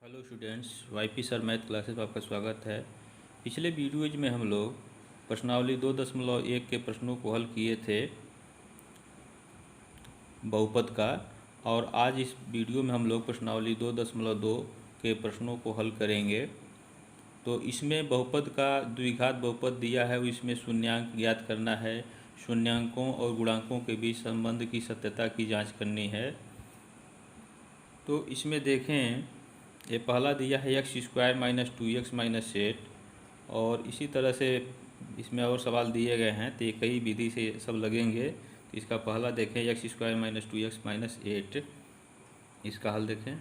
Hello students, YP sir math classes में आपका स्वागत है। पिछले वीडियोज में हम लोग प्रश्नावली 2.1 के प्रश्नों को हल किए थे बहुपद का, और आज इस वीडियो में हम लोग प्रश्नावली 2.2 के प्रश्नों को हल करेंगे। तो इसमें बहुपद का द्विघात बहुपद दिया है, इसमें शून्यांक ज्ञात करना है, शून्यांकों और गुणांकों के बीच संबंध की सत्यता की जाँच करनी है। तो इसमें देखें, ये पहला दिया है x² - 2x - 8, और इसी तरह से इसमें और सवाल दिए गए हैं, तो ये कई विधि से सब लगेंगे। तो इसका पहला देखें x² - 2x - 8, इसका हल देखें।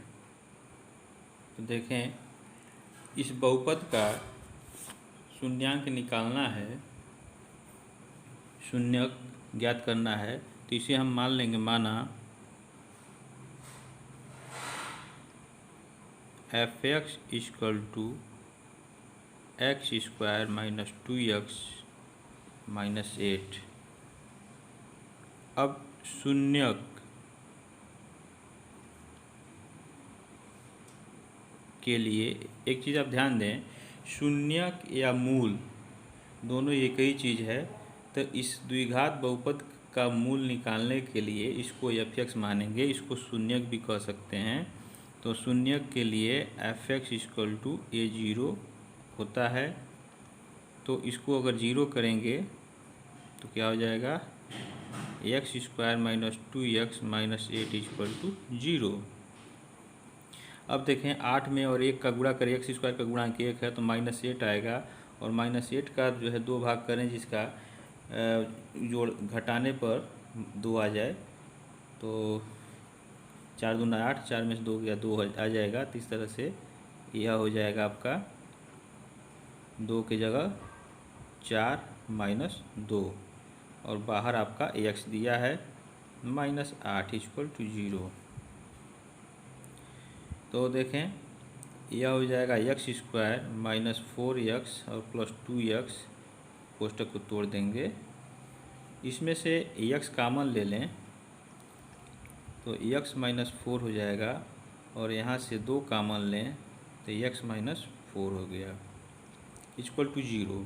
तो देखें, इस बहुपद का शून्यांक निकालना है, शून्यक ज्ञात करना है। तो इसे हम मान लेंगे, माना f(x) = x² - 2x - 8। अब शून्यक के लिए एक चीज़ आप ध्यान दें, शून्यक या मूल दोनों एक ही चीज़ है। तो इस द्विघात बहुपद का मूल निकालने के लिए इसको f(x) मानेंगे, इसको शून्यक भी कह सकते हैं। तो शून्यक के लिए f(x) = a0 होता है। तो इसको अगर ज़ीरो करेंगे तो क्या हो जाएगा, x² - 2x - 8 = 0। अब देखें, 8 में और 1 का गुणा करें, x² का गुणांक 1 है तो -8 आएगा, और -8 का जो है 2 भाग करें, जिसका जोड़ घटाने पर 2 आ जाए, तो 4 दूना 8, 4 में से 2 गया, 2 आ जाएगा। तो इस तरह से यह हो जाएगा आपका 2 की जगह 4 - 2, और बाहर आपका x दिया है -8 = 0। तो देखें, यह हो जाएगा x² - 4x और +2x, कोष्टक को तोड़ देंगे। इसमें से x कामन ले लें तो x - 4 हो जाएगा, और यहाँ से 2 कामन लें तो x - 4 हो गया = 0।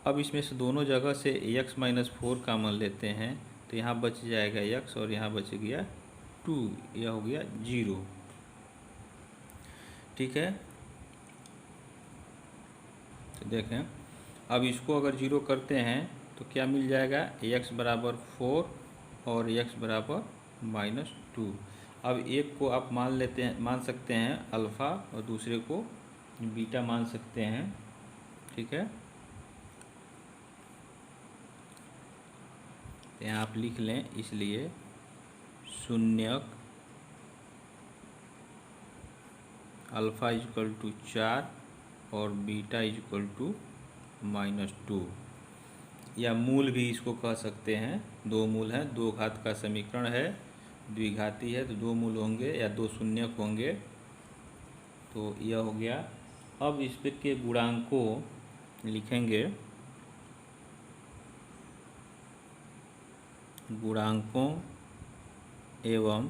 अब इसमें से दोनों जगह से x - 4 कामन लेते हैं, तो यहाँ बच जाएगा x और यहाँ बच गया 2, यह हो गया 0। ठीक है। तो देखें, अब इसको अगर 0 करते हैं तो क्या मिल जाएगा, x = 4 और x = -2। अब एक को आप मान सकते हैं अल्फ़ा, और दूसरे को बीटा मान सकते हैं। ठीक है, तो यहाँ आप लिख लें, इसलिए शून्यक अल्फ़ा = 4 और बीटा = -2, या मूल भी इसको कह सकते हैं। 2 मूल हैं, 2 घात का समीकरण है, द्विघाती है तो 2 मूल होंगे या 2 शून्यक होंगे। तो यह हो गया। अब इस पे के गुणांकों लिखेंगे, गुणांकों एवं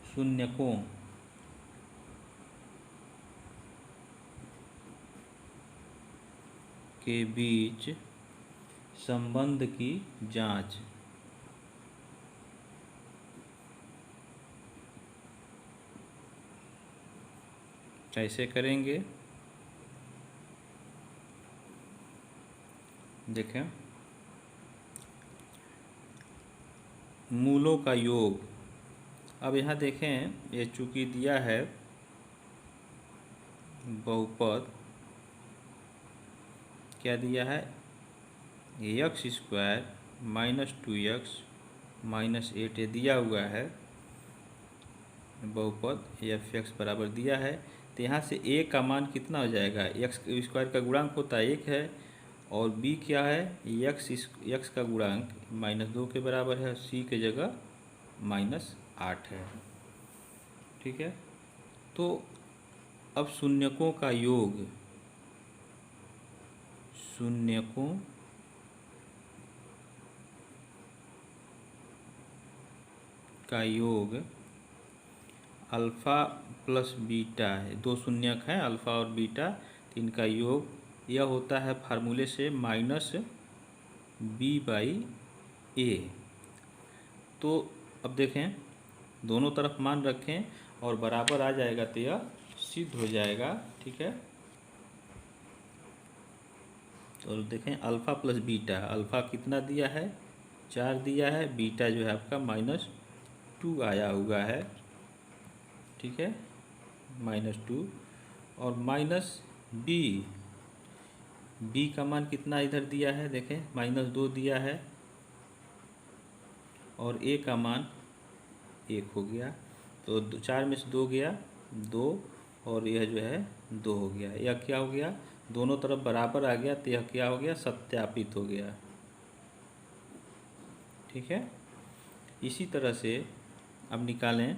शून्यकों के बीच संबंध की जांच। कैसे करेंगे, देखें, मूलों का योग। अब यहाँ देखें, ये चूंकि दिया है बहुपद, क्या दिया है, x² - 2x - 8 ये दिया हुआ है बहुपद, f(x) बराबर दिया है। तो यहाँ से a का मान कितना हो जाएगा, x² का गुणांक होता है 1 है, और b क्या है, x का गुणांक -2 के बराबर है, c के जगह -8 है। ठीक है। तो अब शून्यकों का योग, शून्यकों का योग अल्फ़ा प्लस बीटा है, दो शून्यक हैं अल्फ़ा और बीटा, तो इनका योग यह होता है फार्मूले से माइनस बी बाई ए। तो अब देखें दोनों तरफ मान रखें और बराबर आ जाएगा तो यह सिद्ध हो जाएगा, ठीक है। तो देखें अल्फ़ा प्लस बीटा, अल्फ़ा कितना दिया है 4 दिया है, बीटा जो है आपका -2 आया हुआ है, ठीक है, -2 और माइनस बी का मान कितना इधर दिया है देखें -2 दिया है और ए का मान 1 हो गया, तो 4 में से 2 गया 2 और यह जो है 2 हो गया। यह क्या हो गया, दोनों तरफ बराबर आ गया तो यह क्या हो गया, सत्यापित हो गया, ठीक है। इसी तरह से अब निकालें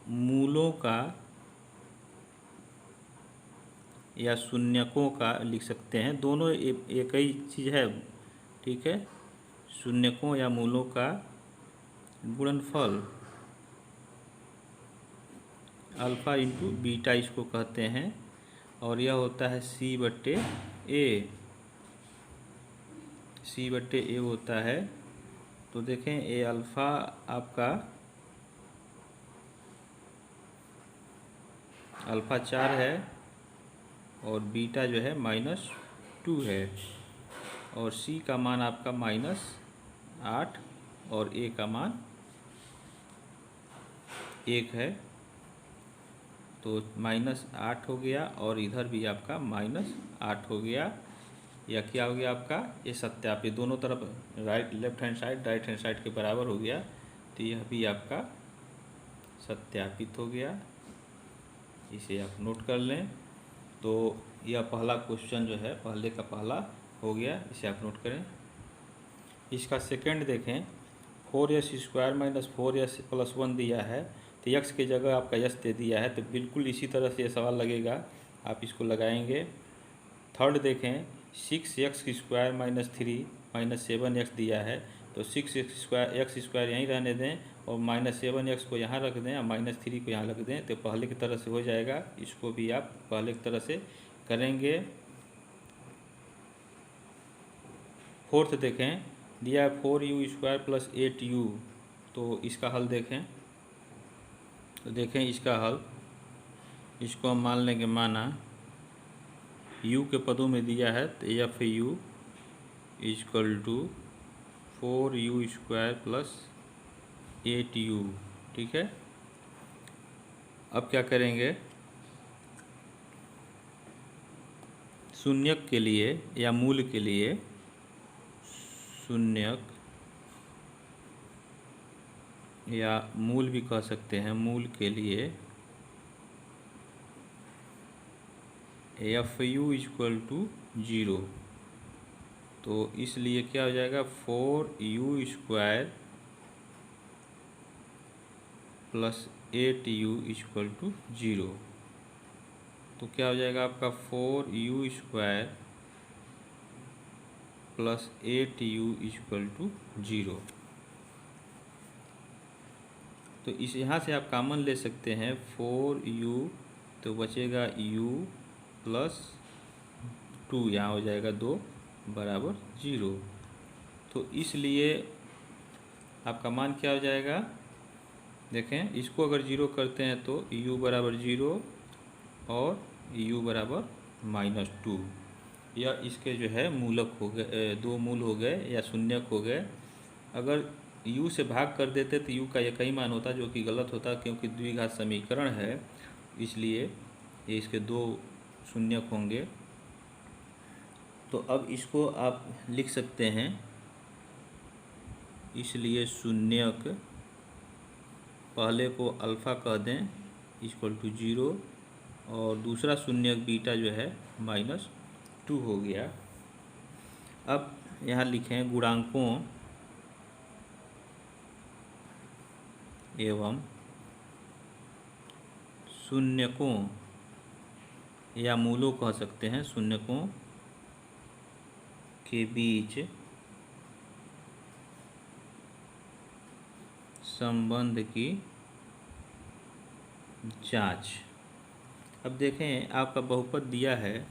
मूलों का या शून्यकों का, लिख सकते हैं दोनों एक ही चीज़ है, ठीक है। शून्यकों या मूलों का गुणनफल अल्फ़ा इंटू बीटा इसको कहते हैं और यह होता है सी बट्टे ए होता है। तो देखें ए अल्फ़ा आपका अल्फ़ा 4 है और बीटा जो है -2 है और सी का मान आपका -8 और ए का मान 1 है, तो -8 हो गया और इधर भी आपका -8 हो गया। या क्या हो गया आपका, ये सत्यापित, दोनों तरफ left hand side right hand side के बराबर हो गया, तो यह भी आपका सत्यापित हो गया। इसे आप नोट कर लें। तो यह पहला क्वेश्चन जो है पहले का पहला हो गया, इसे आप नोट करें। इसका सेकंड देखें, 4s² - 4s + 1 दिया है, तो x की जगह आपका s दे दिया है, तो बिल्कुल इसी तरह से ये सवाल लगेगा, आप इसको लगाएंगे। थर्ड देखें, 6x² - 3 - 7x दिया है, तो 6x² यहीं रहने दें और -7x को यहाँ रख दें और -3 को यहाँ रख दें, तो पहले की तरह से हो जाएगा। इसको भी आप पहले की तरह से करेंगे। फोर्थ देखें, दिया है 4u² + 8u, तो इसका हल देखें। तो देखें इसका हल, इसको हम मान लेंगे माना u के पदों में दिया है, तो fu = 4u² + 8u, ठीक है। अब क्या करेंगे, शून्यक के लिए या मूल के लिए, शून्यक या मूल भी कह सकते हैं, मूल के लिए fu = 0, तो इसलिए क्या हो जाएगा 4u² + 8u = 0, तो क्या हो जाएगा आपका 4u² + 8u = 0। तो इस यहाँ से आप कॉमन ले सकते हैं 4u, तो बचेगा u + 2, यहाँ हो जाएगा 2 = 0। तो इसलिए आपका मान क्या हो जाएगा, देखें इसको अगर 0 करते हैं तो u = 0 और u = -2, यह इसके जो है मूलक हो गए, दो मूल हो गए या शून्यक हो गए। अगर u से भाग कर देते तो u का एक ही मान होता, जो कि गलत होता, क्योंकि द्विघात समीकरण है, इसलिए ये इसके दो शून्यक होंगे। तो अब इसको आप लिख सकते हैं, इसलिए शून्यक पहले को अल्फ़ा कह दें = 0 और दूसरा शून्यक बीटा जो है -2 हो गया। अब यहाँ लिखें गुणांकों एवं शून्यकों या मूलों कह सकते हैं, शून्यकों के बीच संबंध की जांच। अब देखें आपका बहुपद दिया है,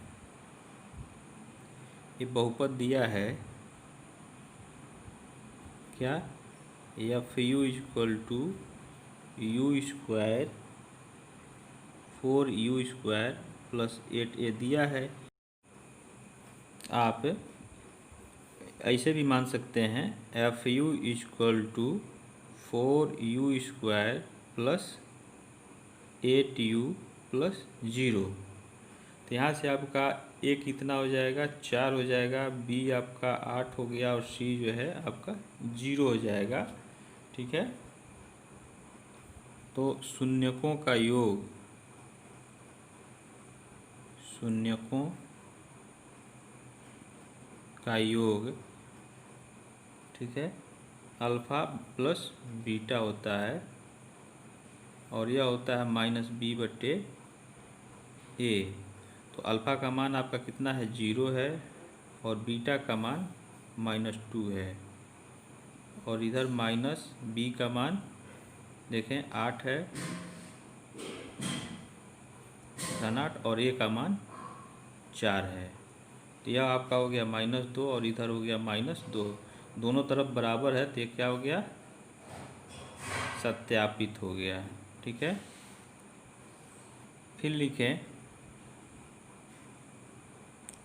ये बहुपद दिया है क्या, F U equal to U square 4u² plus 8a दिया है। आप ऐसे भी मान सकते हैं F U equal to 4u² plus 8u plus 0। तो यहाँ से आपका ए कितना हो जाएगा, 4 हो जाएगा, बी आपका 8 हो गया और सी जो है आपका 0 हो जाएगा। ठीक है, तो शून्यकों का योग, शून्यकों का योग, ठीक है, अल्फ़ा प्लस बीटा होता है और यह होता है -b/a। तो अल्फ़ा का मान आपका कितना है, 0 है और बीटा का मान -2 है और इधर -b का मान देखें 8 है, धन8 और a का मान 4 है। तो यह आपका हो गया -2 और इधर हो गया -2, दोनों तरफ बराबर है तो ये क्या हो गया, सत्यापित हो गया। ठीक है, फिर लिखें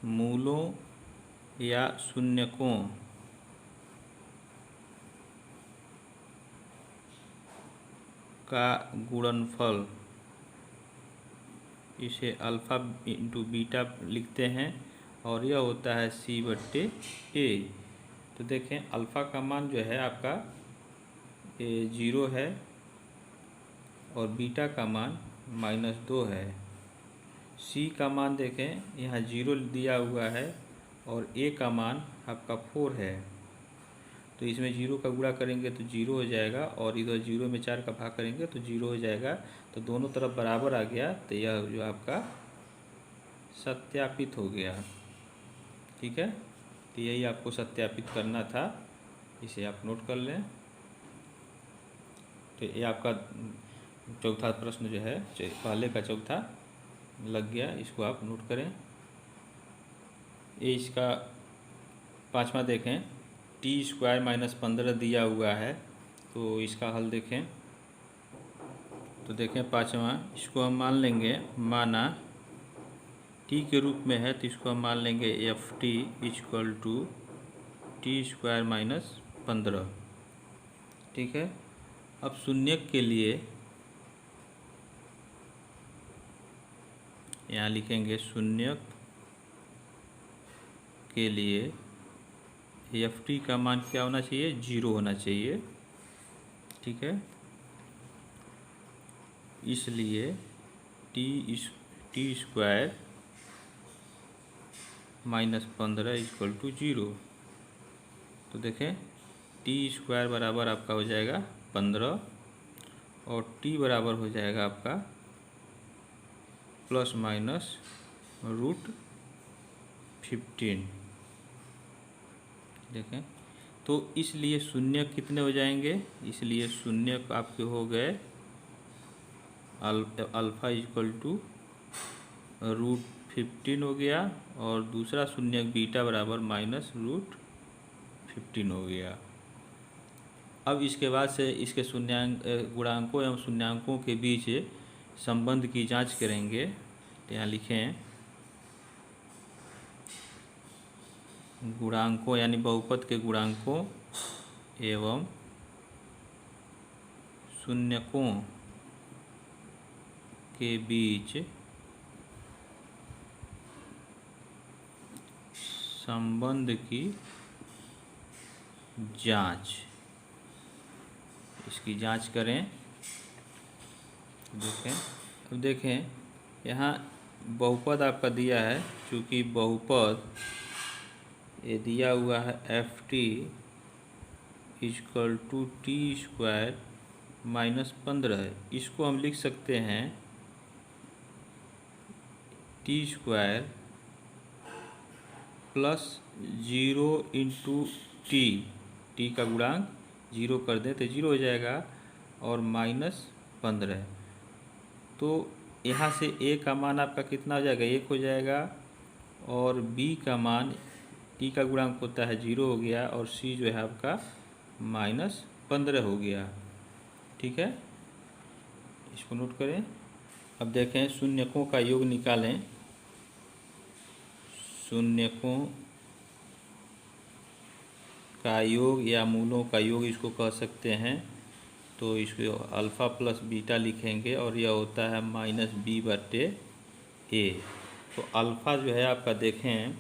मूलों या शून्यकों का गुणनफल, इसे अल्फ़ा इंटू बीटा लिखते हैं और यह होता है c/a। तो देखें अल्फ़ा का मान जो है आपका 0 है और बीटा का मान -2 है। c का मान देखें यहाँ 0 दिया हुआ है और a का मान आपका 4 है। तो इसमें 0 का गुणा करेंगे तो 0 हो जाएगा और इधर 0 में 4 का भाग करेंगे तो 0 हो जाएगा। तो दोनों तरफ बराबर आ गया तो यह जो आपका सत्यापित हो गया। ठीक है, तो यही आपको सत्यापित करना था, इसे आप नोट कर लें। तो ये आपका चौथा प्रश्न जो है, पहले का चौथा लग गया, इसको आप नोट करें। ये इसका पांचवा देखें, t² - 15 दिया हुआ है तो इसका हल देखें। तो देखें पांचवा, इसको हम मान लेंगे, माना t के रूप में है तो इसको हम मान लेंगे ft इक्वल टू t² - 15। ठीक है, अब शून्यक के लिए यहाँ लिखेंगे, शून्यक के लिए ft का मान क्या होना चाहिए, 0 होना चाहिए। ठीक है, इसलिए t² - 15 इक्वल टू 0। तो देखें t² बराबर आपका हो जाएगा 15 और t बराबर हो जाएगा आपका ±√15। देखें तो इसलिए शून्य कितने हो जाएंगे, इसलिए शून्य आपके हो गए अल्फ़ा इक्वल टू √15 हो गया और दूसरा शून्य बीटा बराबर -√15 हो गया। अब इसके बाद से इसके गुणांकों एवं शून्यांकों के बीच संबंध की जांच करेंगे। तो यहाँ लिखें गुणांकों यानी बहुपद के गुणांकों एवं शून्यकों के बीच संबंध की जांच, इसकी जांच करें। देखें, अब देखें यहाँ बहुपद आपका दिया है, चूँकि बहुपद ये दिया हुआ है ft इक्वल टू t² - 15 है, इसको हम लिख सकते हैं t² plus 0 into T, T का गुणांक 0 कर दें तो 0 हो जाएगा और -15। तो यहाँ से a का मान आपका कितना हो जाएगा, 1 हो जाएगा, और b का मान, t का गुणांक होता है 0 हो गया, और c जो है आपका -15 हो गया। ठीक है, इसको नोट करें। अब देखें शून्यकों का योग निकालें। शून्यकों का योग या मूलों का योग इसको कह सकते हैं। तो इसको अल्फ़ा प्लस बीटा लिखेंगे, और यह होता है -b/a। तो अल्फ़ा जो है आपका देखें,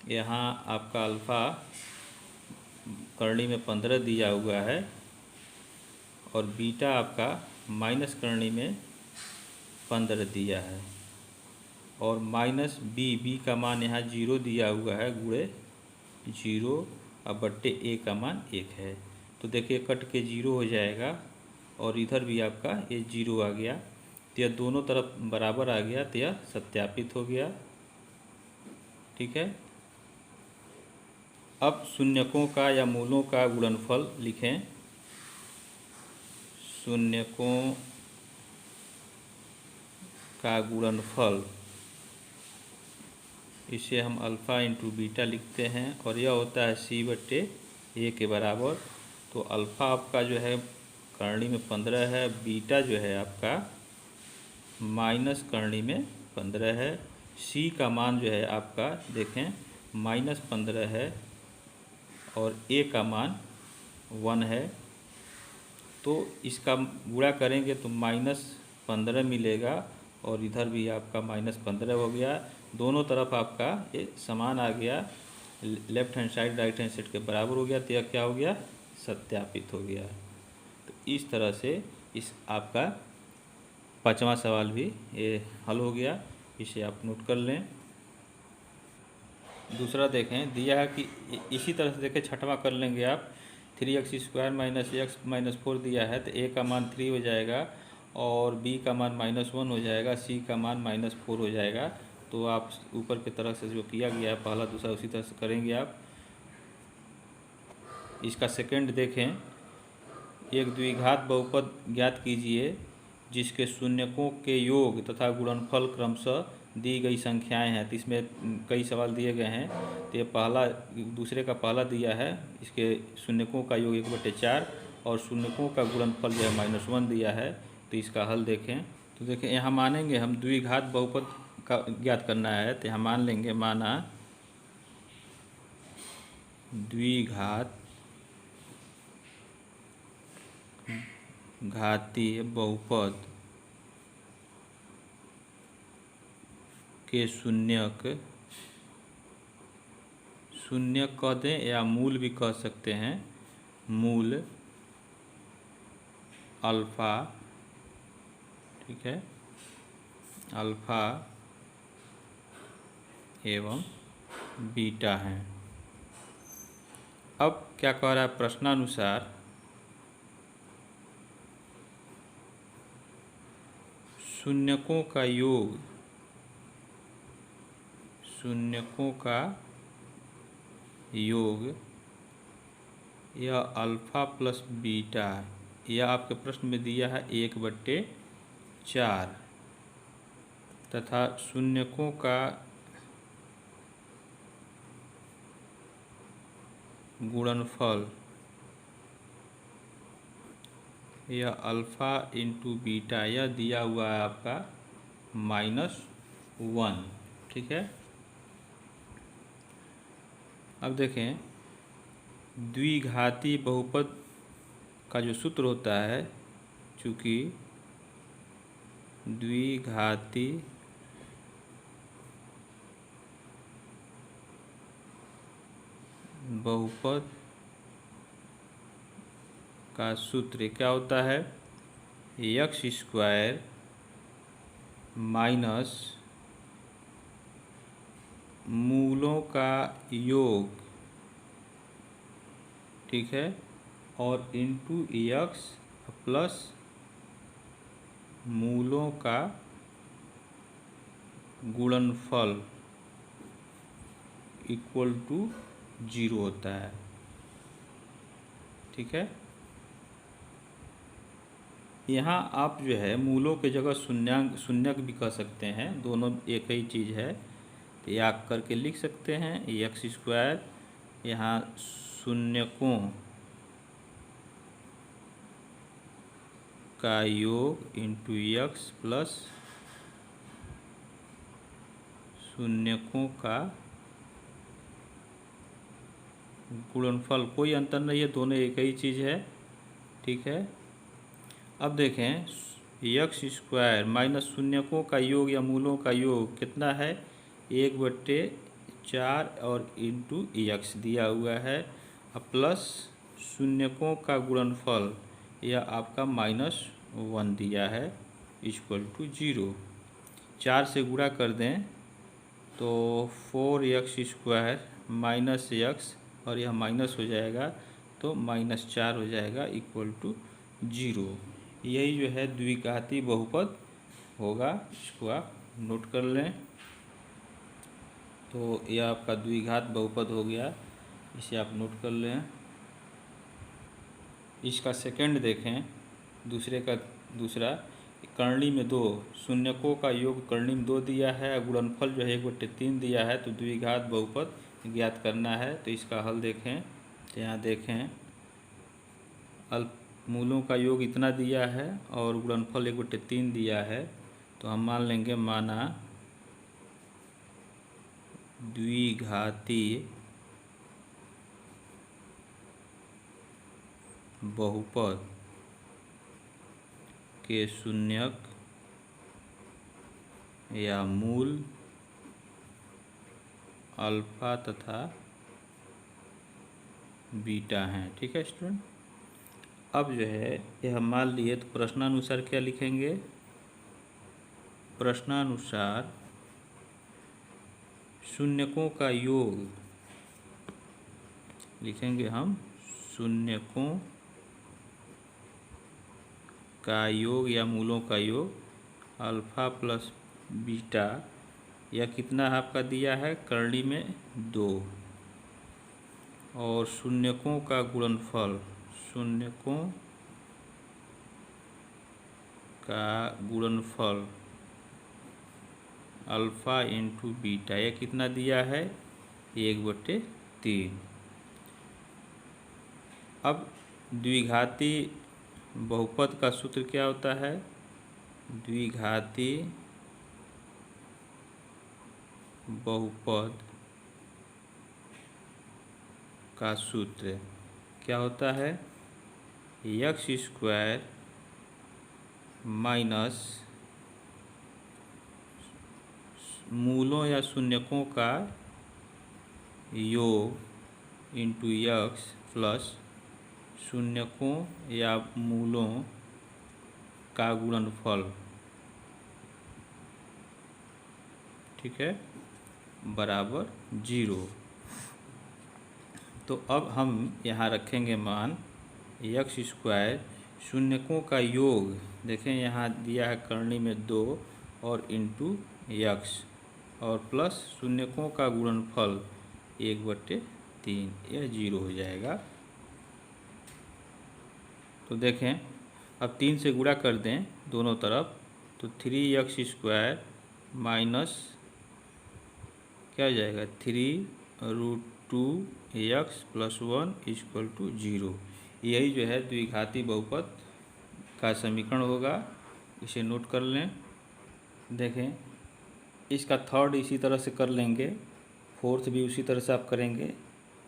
यहाँ आपका अल्फ़ा करनी में 15 दिया हुआ है, और बीटा आपका माइनस करनी में 15 दिया है, और -b का मान यहाँ 0 दिया हुआ है, गुणे 0 अब बट्टे a का मान 1 है। तो देखिए कट के 0 हो जाएगा, और इधर भी आपका ये 0 आ गया, तो यह दोनों तरफ बराबर आ गया, तो यह सत्यापित हो गया। ठीक है, अब शून्यकों का या मूलों का गुणनफल लिखें। शून्यकों का गुणनफल, इसे हम अल्फ़ा इंटू बीटा लिखते हैं, और यह होता है c/a के बराबर। तो अल्फ़ा आपका जो है करणी में 15 है, बीटा जो है आपका माइनस करणी में 15 है, c का मान जो है आपका देखें -15 है, और a का मान 1 है। तो इसका गुणा करेंगे तो -15 मिलेगा, और इधर भी आपका -15 हो गया। दोनों तरफ आपका ये समान आ गया, left hand side right hand side के बराबर हो गया, तो यह क्या हो गया, सत्यापित हो गया। तो इस तरह से इस आपका 5वां सवाल भी ये हल हो गया, इसे आप नोट कर लें। दूसरा देखें, दिया है कि इसी तरह से देखें 6वां कर लेंगे आप। 3x² - x - 4 दिया है, तो a का मान 3 हो जाएगा, और b का मान -1 हो जाएगा, c का मान -4 हो जाएगा। तो आप ऊपर की तरफ से जो किया गया है पहला दूसरा उसी तरह से करेंगे आप। इसका सेकंड देखें, एक द्विघात बहुपद ज्ञात कीजिए जिसके शून्यकों के योग तथा गुणनफल क्रमशः दी गई संख्याएं हैं। तो इसमें कई सवाल दिए गए हैं, तो ये पहला दूसरे का पहला दिया है, इसके शून्यकों का योग 1/4, और शून्यकों का गुणनफल जो है -1 दिया है। तो इसका हल देखें, तो देखें यहाँ मानेंगे हम द्विघात बहुपद का ज्ञात करना है, तो यहाँ मान लेंगे, माना द्विघात घातीय बहुपद के शून्यक कह दें या मूल भी कह सकते हैं, मूल अल्फ़ा, ठीक है, अल्फ़ा एवं बीटा हैं। अब क्या कह रहा है प्रश्नानुसार, शून्यकों का योग, शून्यकों का योग यह अल्फ़ा प्लस बीटा, यह आपके प्रश्न में दिया है 1/4, तथा शून्यकों का गुणनफल यह अल्फ़ा इंटू बीटा, यह दिया हुआ है आपका -1। ठीक है, अब देखें द्विघाती बहुपद का जो सूत्र होता है, चूँकि द्विघाती बहुपद का सूत्र क्या होता है, x² माइनस मूलों का योग, ठीक है, और इंटू x प्लस मूलों का गुणनफल इक्वल टू 0 होता है। ठीक है, यहाँ आप जो है मूलों की जगह शून्यक भी कह सकते हैं, दोनों एक ही चीज़ है। तो या करके लिख सकते हैं एक्स स्क्वायर, यहाँ शून्यकों का योग इंटू एक्स प्लस शून्यकों का गुणनफल। कोई अंतर नहीं है, दोनों एक ही चीज़ है, ठीक है। अब देखें एक्स स्क्वायर माइनस शून्यकों का योग या मूलों का योग कितना है, 1/4 और इंटू एक्स दिया हुआ है, अब प्लस शून्यकों का गुणनफल यह आपका -1 दिया है इक्वल टू 0। 4 से गुणा कर दें तो 4x स्क्वायर माइनस एक्स और यह माइनस हो जाएगा तो -4 हो जाएगा इक्वल टू 0। यही जो है द्विघाती बहुपद होगा, इसको आप नोट कर लें। तो यह आपका द्विघात बहुपद हो गया, इसे आप नोट कर लें। इसका सेकंड देखें, दूसरा करणी में 2, शून्यकों का योग करणी में 2 दिया है, गुणनफल जो है 1/3 दिया है, तो द्विघात बहुपद ज्ञात करना है। तो इसका हल देखें, तो यहाँ देखें मूलों का योग इतना दिया है और गुणनफल 1/3 दिया है, तो हम मान लेंगे माना द्विघाती बहुपद के शून्यक या मूल अल्फा तथा बीटा हैं, ठीक है स्टूडेंट। अब जो है यह मान लिए तो प्रश्नानुसार क्या लिखेंगे, प्रश्नानुसार शून्यकों का योग लिखेंगे हम, शून्यकों का योग या मूलों का योग अल्फा प्लस बीटा, यह कितना आपका दिया है करणी में 2, और शून्यकों का गुणनफल, शून्यकों का गुणनफल अल्फा इंटू बीटा, यह कितना दिया है 1/3। अब द्विघाती बहुपद का सूत्र क्या होता है, द्विघाती बहुपद का सूत्र क्या होता है, एक्स स्क्वायर माइनस मूलों या शून्यकों का योग इंटू एक्स प्लस शून्यकों या मूलों का गुणनफल, ठीक है, बराबर 0। तो अब हम यहाँ रखेंगे मान एक्स स्क्वायर, शून्यकों का योग देखें यहाँ दिया है करणी में 2 और इंटू एक्स और प्लस शून्यकों का गुणनफल 1/3, यह 0 हो जाएगा। तो देखें अब 3 से गुणा कर दें दोनों तरफ तो 3x स्क्वायर माइनस क्या हो जाएगा 3√2x + 1 इक्वल टू 0। यही जो है द्विघाती बहुपद का समीकरण होगा, इसे नोट कर लें। देखें इसका थर्ड इसी तरह से कर लेंगे, फोर्थ भी उसी तरह से आप करेंगे,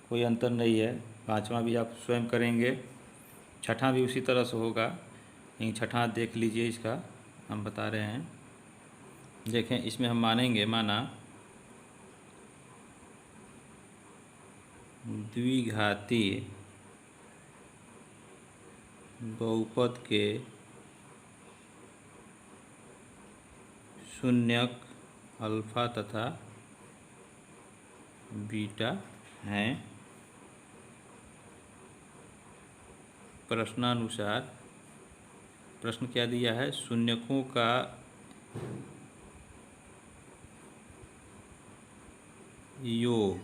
कोई अंतर नहीं है। पांचवा भी आप स्वयं करेंगे, छठा भी उसी तरह से होगा, लेकिन छठा देख लीजिए, इसका हम बता रहे हैं। देखें इसमें हम माना द्विघाती बहुपद के शून्यक अल्फा तथा बीटा हैं। प्रश्नानुसार प्रश्न क्या दिया है, शून्यकों का योग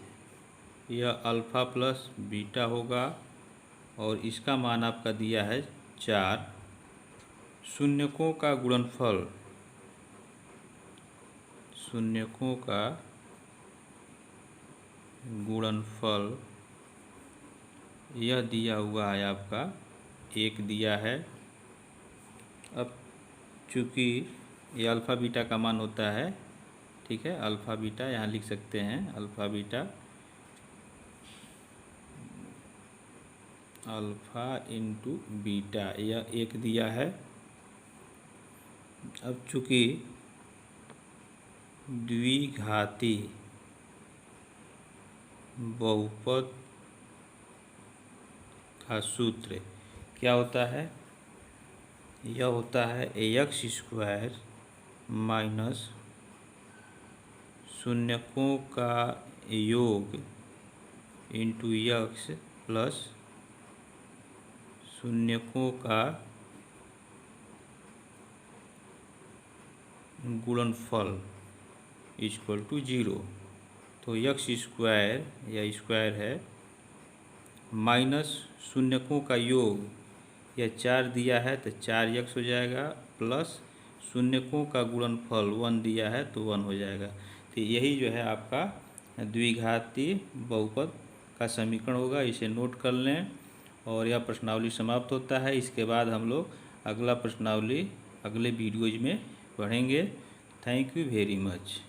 यह अल्फ़ा प्लस बीटा होगा और इसका मान आपका दिया है 4, शून्यकों का गुणनफल, शून्यकों का गुणनफल यह दिया हुआ है आपका 1 दिया है। अब चूँकि ये अल्फ़ा बीटा का मान होता है, ठीक है, अल्फ़ा बीटा यहाँ लिख सकते हैं, alpha beta, alpha into beta, यह 1 दिया है। अब चूँकि द्विघाती बहुपद का सूत्र क्या होता है, यह होता है ax² माइनस शून्यकों का योग इंटू x प्लस शून्यकों का गुणनफल इक्वल टू 0। तो x² या स्क्वायर है माइनस शून्यकों का योग, यह 4 दिया है तो 4x हो जाएगा, प्लस शून्यकों का गुणनफल 1 दिया है तो 1 हो जाएगा। तो यही जो है आपका द्विघाती बहुपद का समीकरण होगा, इसे नोट कर लें। और यह प्रश्नावली समाप्त होता है। इसके बाद हम लोग अगला प्रश्नावली अगले वीडियोज में पढ़ेंगे। Thank you very much.